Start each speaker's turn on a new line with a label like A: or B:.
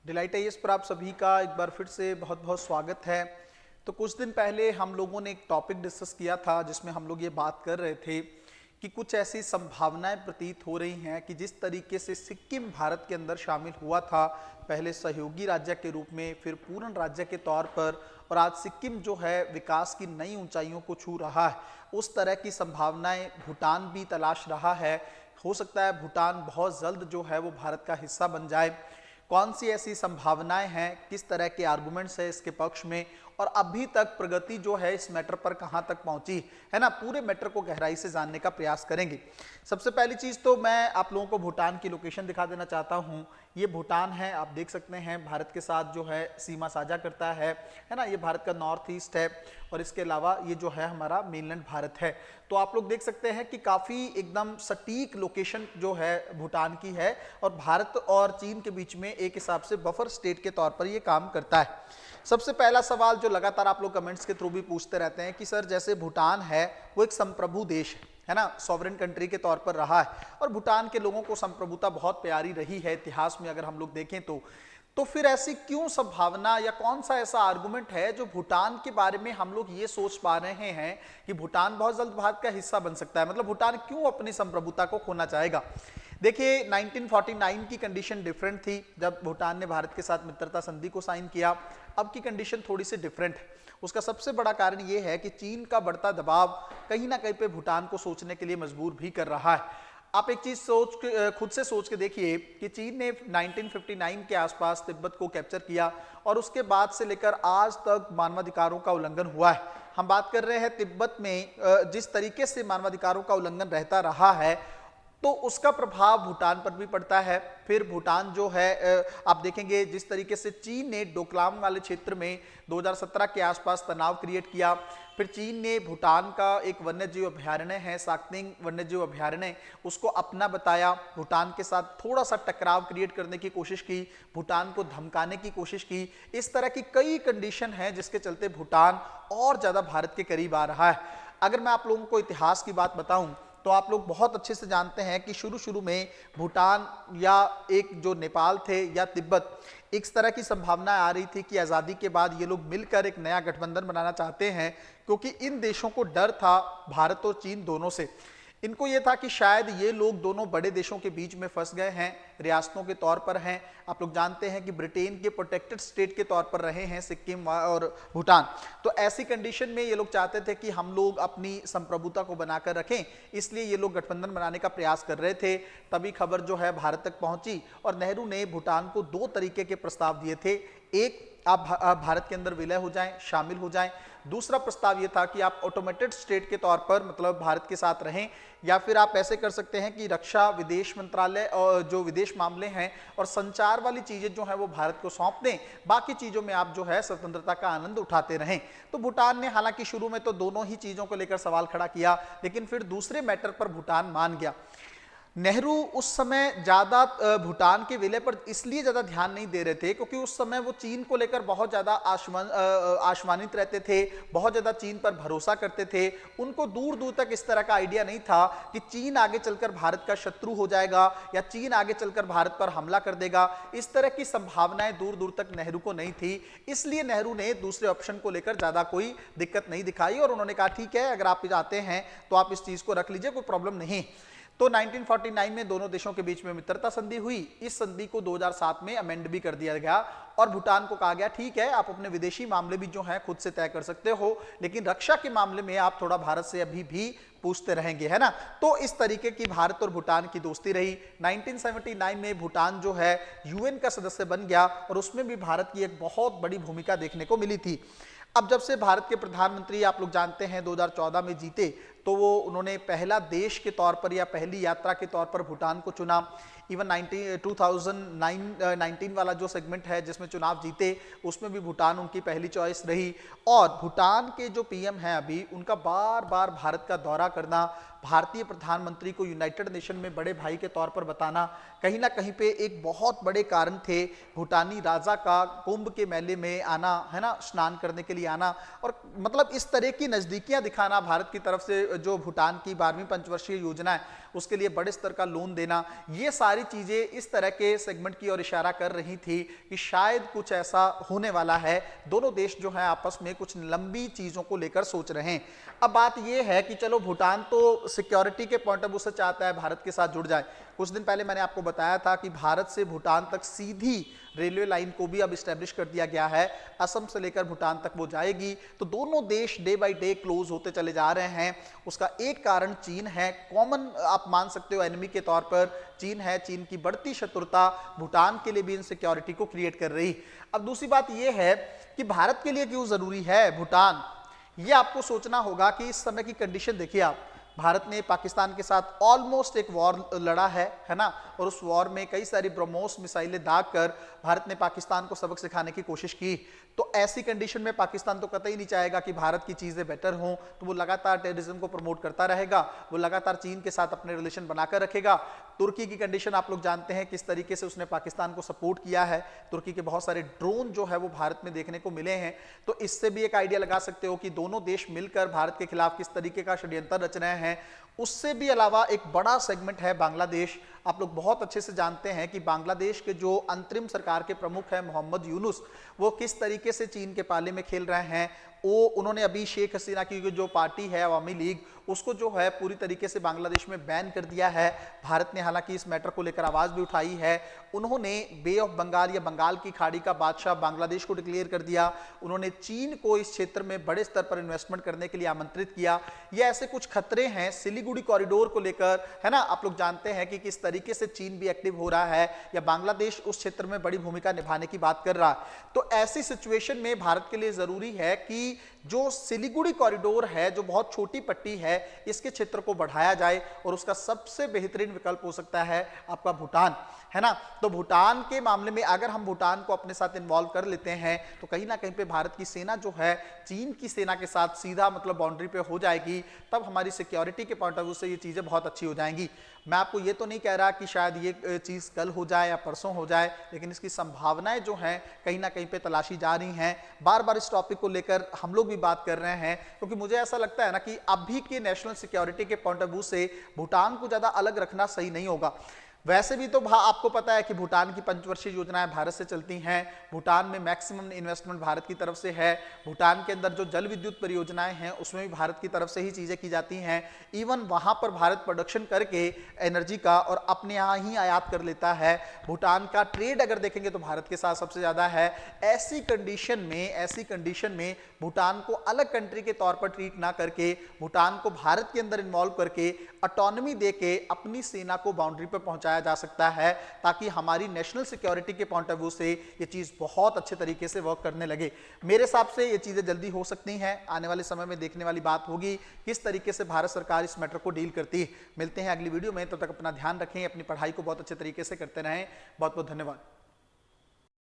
A: Delight IAS पर आप सभी का एक बार फिर से बहुत बहुत स्वागत है। तो कुछ दिन पहले हम लोगों ने एक टॉपिक डिस्कस किया था जिसमें हम लोग ये बात कर रहे थे कि कुछ ऐसी संभावनाएं प्रतीत हो रही हैं कि जिस तरीके से सिक्किम भारत के अंदर शामिल हुआ था, पहले सहयोगी राज्य के रूप में, फिर पूर्ण राज्य के तौर पर, और आज सिक्किम जो है विकास की नई ऊंचाइयों को छू रहा है, उस तरह की संभावनाएं भूटान भी तलाश रहा है। हो सकता है भूटान बहुत जल्द जो है वो भारत का हिस्सा बन जाए। कौन सी ऐसी संभावनाएं हैं, किस तरह के आर्गुमेंट्स है इसके पक्ष में, और अभी तक प्रगति जो है इस मैटर पर कहां तक पहुंची है ना, पूरे मैटर को गहराई से जानने का प्रयास करेंगे। सबसे पहली चीज तो मैं आप लोगों को भूटान की लोकेशन दिखा देना चाहता हूं। ये भूटान है, आप देख सकते हैं भारत के साथ जो है सीमा साझा करता है ना। ये भारत का नॉर्थ ईस्ट है और इसके अलावा ये जो है हमारा मेनलैंड भारत है। तो आप लोग देख सकते हैं कि काफी एकदम सटीक लोकेशन जो है भूटान की है और भारत और चीन के बीच में एक हिसाब से बफर स्टेट के तौर पर ये काम करता है। सबसे पहला सवाल जो लगातार आप लोग कमेंट्स के थ्रू भी पूछते रहते हैं कि सर जैसे भूटान है वो एक संप्रभु देश है ना, सॉवरेन कंट्री के तौर पर रहा है और भूटान के लोगों को संप्रभुता बहुत प्यारी रही है इतिहास में अगर हम लोग देखें तो फिर ऐसी क्यों संभावना या कौन सा ऐसा आर्गुमेंट है जो भूटान के बारे में हम लोग ये सोच पा रहे हैं कि भूटान बहुत जल्द भारत का हिस्सा बन सकता है। मतलब भूटान क्यों अपनी संप्रभुता को खोना चाहेगा। देखिए 1949 की कंडीशन डिफरेंट थी जब भूटान ने भारत के साथ मित्रता संधि को साइन किया। अब की कंडीशन थोड़ी सी डिफरेंट है। उसका सबसे बड़ा कारण यह है कि चीन का बढ़ता दबाव कहीं ना कहीं पे भूटान को सोचने के लिए मजबूर भी कर रहा है। आप एक चीज खुद से सोच के देखिए कि चीन ने 1959 के आसपास तिब्बत को कैप्चर किया और उसके बाद से लेकर आज तक मानवाधिकारों का उल्लंघन हुआ है। हम बात कर रहे हैं तिब्बत में जिस तरीके से मानवाधिकारों का उल्लंघन रहता रहा है तो उसका प्रभाव भूटान पर भी पड़ता है। फिर भूटान जो है आप देखेंगे जिस तरीके से चीन ने डोकलाम वाले क्षेत्र में 2017 के आसपास तनाव क्रिएट किया। फिर चीन ने भूटान का एक वन्यजीव अभयारण्य है साक्तिंग वन्यजीव अभयारण्य, उसको अपना बताया, भूटान के साथ थोड़ा सा टकराव क्रिएट करने की कोशिश की, भूटान को धमकाने की कोशिश की। इस तरह की कई कंडीशन हैं जिसके चलते भूटान और ज्यादा भारत के करीब आ रहा है। अगर मैं आप लोगों को इतिहास की बात बताऊं तो आप लोग बहुत अच्छे से जानते हैं कि शुरू में भूटान या एक जो नेपाल थे या तिब्बत, इस तरह की संभावना आ रही थी कि आज़ादी के बाद ये लोग मिलकर एक नया गठबंधन बनाना चाहते हैं, क्योंकि इन देशों को डर था भारत और चीन दोनों से। इनको ये था कि शायद ये लोग दोनों बड़े देशों के बीच में फंस गए हैं, रियासतों के तौर पर हैं। आप लोग जानते हैं कि ब्रिटेन के प्रोटेक्टेड स्टेट के तौर पर रहे हैं सिक्किम और भूटान। तो ऐसी कंडीशन में ये लोग चाहते थे कि हम लोग अपनी संप्रभुता को बनाकर रखें, इसलिए ये लोग गठबंधन बनाने का प्रयास कर रहे थे। तभी खबर जो है भारत तक पहुंची और नेहरू ने भूटान को दो तरीके के प्रस्ताव दिए थे। एक, आप भारत के अंदर विलय हो जाएं, शामिल हो जाएं। दूसरा प्रस्ताव यह था कि आप ऑटोमेटेड स्टेट के तौर पर मतलब भारत के साथ रहें, या फिर आप ऐसे कर सकते हैं कि रक्षा, विदेश मंत्रालय और जो विदेश मामले हैं और संचार वाली चीजें जो है वो भारत को सौंप दें, बाकी चीजों में आप जो है स्वतंत्रता का आनंद उठाते रहें। तो भूटान ने हालांकि शुरू में तो दोनों ही चीजों को लेकर सवाल खड़ा किया, लेकिन फिर दूसरे मैटर पर भूटान मान गया। नेहरू उस समय ज्यादा भूटान के विलय पर इसलिए ज्यादा ध्यान नहीं दे रहे थे क्योंकि उस समय वो चीन को लेकर बहुत ज्यादा आश्वानित रहते थे, बहुत ज्यादा चीन पर भरोसा करते थे। उनको दूर दूर तक इस तरह का आइडिया नहीं था कि चीन आगे चलकर भारत का शत्रु हो जाएगा या चीन आगे चलकर भारत पर हमला कर देगा। इस तरह की संभावनाएं दूर दूर तक नेहरू को नहीं थी, इसलिए नेहरू ने दूसरे ऑप्शन को लेकर ज्यादा कोई दिक्कत नहीं दिखाई और उन्होंने कहा ठीक है, अगर आप चाहते हैं तो आप इस चीज को रख लीजिए, कोई प्रॉब्लम नहीं। तो 1949 में दोनों देशों के बीच में मित्रता संधि हुई। इस संधि को 2007 में अमेंड भी कर दिया गया और भूटान को कहा गया ठीक है, आप अपने विदेशी मामले भी जो हैं खुद से तय कर सकते हो, लेकिन रक्षा के मामले में आप थोड़ा भारत से अभी भी पूछते रहेंगे, है ना। तो इस तरीके की भारत और भूटान की दोस्ती रही। 1979 में भूटान जो है यूएन का सदस्य बन गया और उसमें भी भारत की एक बहुत बड़ी भूमिका देखने को मिली थी। अब जब से भारत के प्रधानमंत्री आप लोग जानते हैं 2014 में जीते, तो वो उन्होंने पहला देश के तौर पर या पहली यात्रा के तौर पर भूटान को चुना। इवन 2019 वाला जो सेगमेंट है जिसमें चुनाव जीते, उसमें भी भूटान उनकी पहली चॉइस रही। और भूटान के जो पीएम हैं अभी, उनका बार बार भारत का दौरा करना, भारतीय प्रधानमंत्री को यूनाइटेड नेशन में बड़े भाई के तौर पर बताना, कहीं ना कहीं पे एक बहुत बड़े कारण थे। भूटानी राजा का कुंभ के मेले में आना, है ना, स्नान करने के लिए आना, और मतलब इस तरह की नजदीकियां दिखाना भारत की तरफ से जो भूटान की 12वीं पंचवर्षीय योजना है उसके लिए बड़े स्तर का लोन देना, ये सारी चीजें इस तरह के सेगमेंट की ओर इशारा कर रही थी कि शायद कुछ ऐसा होने वाला है। दोनों देश जो है आपस में कुछ लंबी चीजों को लेकर सोच रहे हैं। अब बात यह है कि चलो भूटान तो सिक्योरिटी के पॉइंट ऑफ व्यू से चाहता है भारत के साथ जुड़ जाए। कुछ दिन पहले मैंने आपको बताया था कि भारत से भूटान तक सीधी रेलवे लाइन को भी अब स्टैब्लिश कर दिया गया है, असम से लेकर भूटान तक वो जाएगी। तो दोनों देश डे बाय डे क्लोज होते चले जा रहे हैं। उसका एक कारण चीन है, कॉमन आप मान सकते हो एनिमी के तौर पर चीन है। चीन की बढ़ती शत्रुता भूटान के लिए भी इनसिक्योरिटी को क्रिएट कर रही। अब दूसरी बात यह है कि भारत के लिए क्यों जरूरी है भूटान, ये आपको सोचना होगा कि इस समय की कंडीशन देखिए आप, भारत ने पाकिस्तान के साथ ऑलमोस्ट एक वॉर लड़ा है ना, और उस वॉर में कई सारी ब्रह्मोस मिसाइलें दागकर भारत ने पाकिस्तान को सबक सिखाने की कोशिश की। तो ऐसी कंडीशन में पाकिस्तान तो कतई नहीं चाहेगा कि भारत की चीजें बेटर हों, तो वो लगातार टेररिज्म को प्रमोट करता रहेगा, वो लगातार चीन के साथ अपने रिलेशन बनाकर रखेगा। तुर्की की कंडीशन आप लोग जानते हैं किस तरीके से उसने पाकिस्तान को सपोर्ट किया है। तुर्की के बहुत सारे ड्रोन जो है वो भारत में देखने को मिले हैं। तो इससे भी एक आइडिया लगा सकते हो कि दोनों देश मिलकर भारत के खिलाफ किस तरीके का षड्यंत्र रच रहे हैं। उससे भी अलावा एक बड़ा सेगमेंट है बांग्लादेश। आप लोग बहुत अच्छे से जानते हैं कि बांग्लादेश के जो अंतरिम सरकार के प्रमुख हैं मोहम्मद यूनुस, वो किस तरीके से चीन के पाले में खेल रहे हैं। उन्होंने अभी शेख हसीना की जो पार्टी है अवामी लीग, उसको जो है पूरी तरीके से बांग्लादेश में बैन कर दिया है। भारत ने हालांकि इस मैटर को लेकर आवाज भी उठाई है। उन्होंने बे ऑफ बंगाल या बंगाल की खाड़ी का बादशाह बांग्लादेश को डिक्लेयर कर दिया। उन्होंने चीन को इस क्षेत्र में बड़े स्तर पर इन्वेस्टमेंट करने के लिए आमंत्रित किया। ये ऐसे कुछ खतरे हैं सिलीगुड़ी कॉरिडोर को लेकर, है ना। आप लोग जानते हैं कि किस तरीके से चीन भी एक्टिव हो रहा है या बांग्लादेश उस क्षेत्र में बड़ी भूमिका निभाने की बात कर रहा है। तो ऐसी सिचुएशन में भारत के लिए जरूरी है कि जो सिलीगुड़ी कॉरिडोर है, जो बहुत छोटी पट्टी है, इसके क्षेत्र को बढ़ाया जाए और उसका सबसे बेहतरीन विकल्प हो सकता है आपका भूटान, है ना। तो भूटान के मामले में अगर हम भूटान को अपने साथ इन्वॉल्व कर लेते हैं तो कहीं ना कहीं पे भारत की सेना जो है चीन की सेना के साथ सीधा मतलब बाउंड्री पे हो जाएगी। तब हमारी सिक्योरिटी के पॉइंट ऑफ व्यू से ये चीजें बहुत अच्छी हो जाएंगी। मैं आपको ये तो नहीं कह रहा कि शायद ये चीज कल हो जाए या परसों हो जाए, लेकिन इसकी संभावनाएं जो हैं कहीं ना कहीं पे तलाशी जा रही हैं। बार बार इस टॉपिक को लेकर हम लोग भी बात कर रहे हैं क्योंकि मुझे ऐसा लगता है ना कि अभी के नेशनल सिक्योरिटी के पॉइंट ऑफ व्यू से भूटान को ज्यादा अलग रखना सही नहीं होगा। वैसे भी तो आपको पता है कि भूटान की पंचवर्षीय योजनाएं भारत से चलती हैं। भूटान में मैक्सिमम इन्वेस्टमेंट भारत की तरफ से है। भूटान के अंदर जो जल विद्युत परियोजनाएं हैं उसमें भी भारत की तरफ से ही चीजें की जाती हैं। इवन वहां पर भारत प्रोडक्शन करके एनर्जी का और अपने यहाँ ही आयात कर लेता है। भूटान का ट्रेड अगर देखेंगे तो भारत के साथ सबसे ज्यादा है। ऐसी कंडीशन में भूटान को अलग कंट्री के तौर पर ट्रीट ना करके, भूटान को भारत के अंदर इन्वॉल्व करके ऑटोनॉमी देके अपनी सेना को बाउंड्री पर पहुंचाया जा सकता है, ताकि हमारी नेशनल सिक्योरिटी के पॉइंट ऑफ व्यू से ये चीज बहुत अच्छे तरीके से वर्क करने लगे। मेरे हिसाब से ये चीजें जल्दी हो सकती हैं। आने वाले समय में देखने वाली बात होगी किस तरीके से भारत सरकार इस मैटर को डील करती है। मिलते हैं अगली वीडियो में, तब तक अपना ध्यान रखें, अपनी पढ़ाई को बहुत अच्छे तरीके से करते रहें। बहुत बहुत धन्यवाद।